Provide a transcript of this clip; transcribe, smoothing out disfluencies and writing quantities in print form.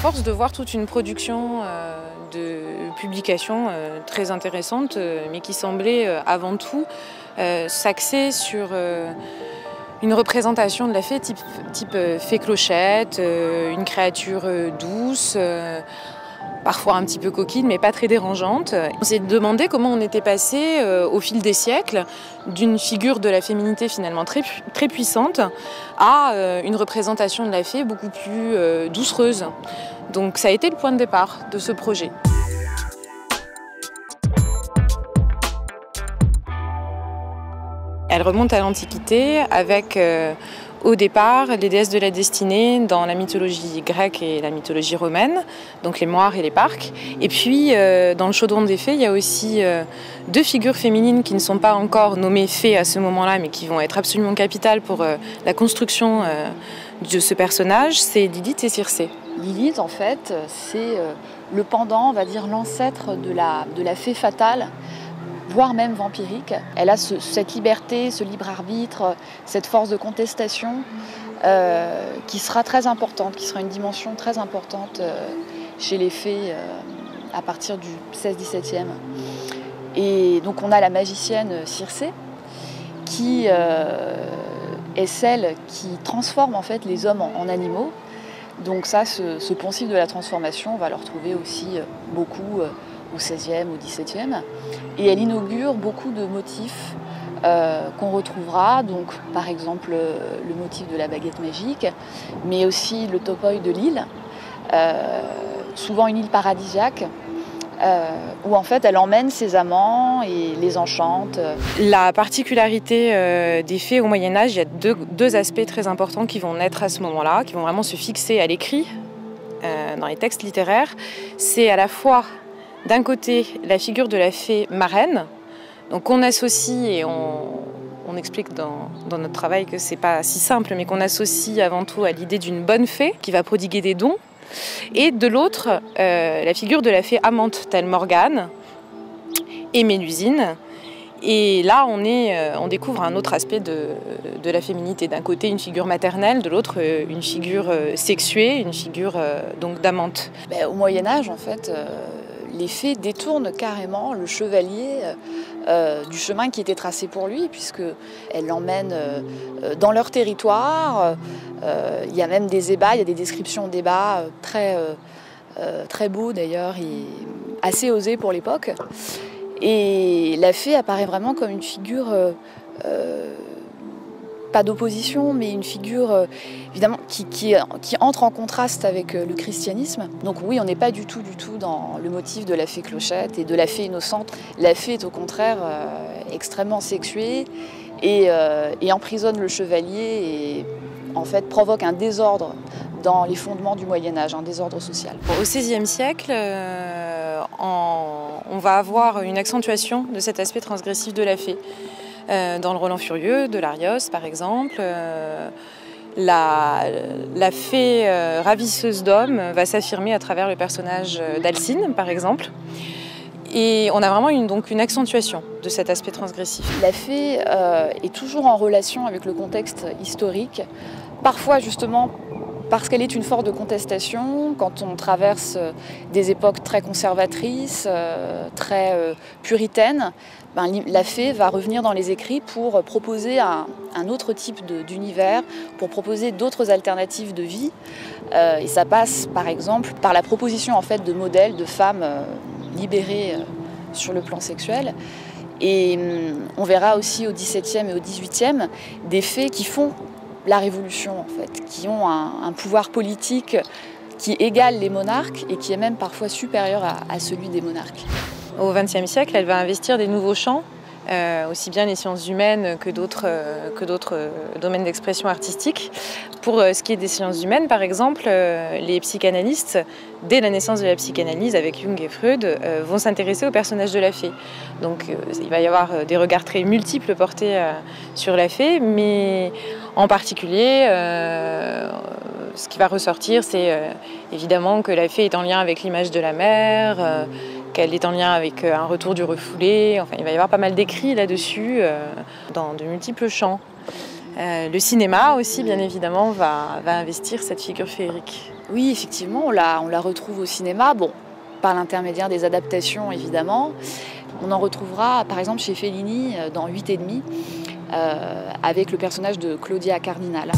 force de voir toute une production de publications très intéressantes, mais qui semblait avant tout s'axer sur une représentation de la fée type fée clochette, une créature douce, parfois un petit peu coquine, mais pas très dérangeante. On s'est demandé comment on était passé au fil des siècles d'une figure de la féminité finalement très puissante à une représentation de la fée beaucoup plus doucereuse. Donc ça a été le point de départ de ce projet. Elle remonte à l'Antiquité avec au départ les déesses de la destinée dans la mythologie grecque et la mythologie romaine, donc les moires et les parques. Et puis dans le chaudron des fées, il y a aussi deux figures féminines qui ne sont pas encore nommées fées à ce moment-là, mais qui vont être absolument capitales pour la construction de ce personnage, c'est Lilith et Circé. Lilith, en fait, c'est le pendant, on va dire l'ancêtre de la fée fatale, voire même vampirique. Elle a cette liberté, ce libre arbitre, cette force de contestation qui sera très importante, qui sera une dimension très importante chez les fées à partir du 16-17e. Et donc on a la magicienne Circé qui est celle qui transforme en fait les hommes en animaux. Donc ça, ce poncif de la transformation, on va le retrouver aussi beaucoup au XVIe, au XVIIe. Et elle inaugure beaucoup de motifs qu'on retrouvera, donc par exemple le motif de la baguette magique, mais aussi le topoi de l'île, souvent une île paradisiaque, où en fait elle emmène ses amants et les enchante. La particularité des fées au Moyen-Âge, il y a deux aspects très importants qui vont naître à ce moment-là, qui vont vraiment se fixer à l'écrit dans les textes littéraires. C'est à la fois d'un côté la figure de la fée marraine, donc on associe et on explique dans notre travail que c'est pas si simple, mais qu'on associe avant tout à l'idée d'une bonne fée qui va prodiguer des dons. Et de l'autre, la figure de la fée amante, telle Morgane et Mélusine. Et là, on découvre un autre aspect de la féminité. D'un côté, une figure maternelle, de l'autre, une figure sexuée, une figure donc d'amante. Au Moyen-Âge, en fait, les fées détournent carrément le chevalier du chemin qui était tracé pour lui, puisqu'elles l'emmènent dans leur territoire. Il y a même des ébats, il y a des descriptions d'ébats très beaux d'ailleurs, et assez osés pour l'époque. Et la fée apparaît vraiment comme une figure, pas d'opposition, mais une figure évidemment qui entre en contraste avec le christianisme. Donc oui, on n'est pas du tout dans le motif de la fée clochette et de la fée innocente. La fée est au contraire extrêmement sexuée et emprisonne le chevalier et en fait provoque un désordre dans les fondements du Moyen-Âge, un désordre social. Au XVIe siècle, on va avoir une accentuation de cet aspect transgressif de la fée. Dans le Roland Furieux de Larios, par exemple, la fée ravisseuse d'hommes va s'affirmer à travers le personnage d'Alcine, par exemple. Et on a vraiment une accentuation de cet aspect transgressif. La fée est toujours en relation avec le contexte historique, parfois justement parce qu'elle est une force de contestation. Quand on traverse des époques très conservatrices, très puritaines, la fée va revenir dans les écrits pour proposer un autre type d'univers, pour proposer d'autres alternatives de vie. Et ça passe par exemple par la proposition en fait, de modèles de femmes libérées sur le plan sexuel. Et on verra aussi au XVIIe et au XVIIIe des fées qui font la révolution, en fait, qui ont un pouvoir politique qui égale les monarques et qui est même parfois supérieur à celui des monarques. Au XXe siècle, elle va investir des nouveaux champs, aussi bien les sciences humaines que d'autres domaines d'expression artistique. Pour ce qui est des sciences humaines, par exemple, les psychanalystes, dès la naissance de la psychanalyse avec Jung et Freud, vont s'intéresser au personnage de la fée. Donc il va y avoir des regards très multiples portés sur la fée, mais en particulier, ce qui va ressortir, c'est évidemment que la fée est en lien avec l'image de la mère, qu'elle est en lien avec un retour du refoulé. Enfin, il va y avoir pas mal d'écrits là-dessus dans de multiples champs. Le cinéma aussi, bien évidemment, va investir cette figure féerique. Oui, effectivement, on la retrouve au cinéma, bon, par l'intermédiaire des adaptations évidemment. On en retrouvera par exemple chez Fellini dans 8 et demi, avec le personnage de Claudia Cardinal.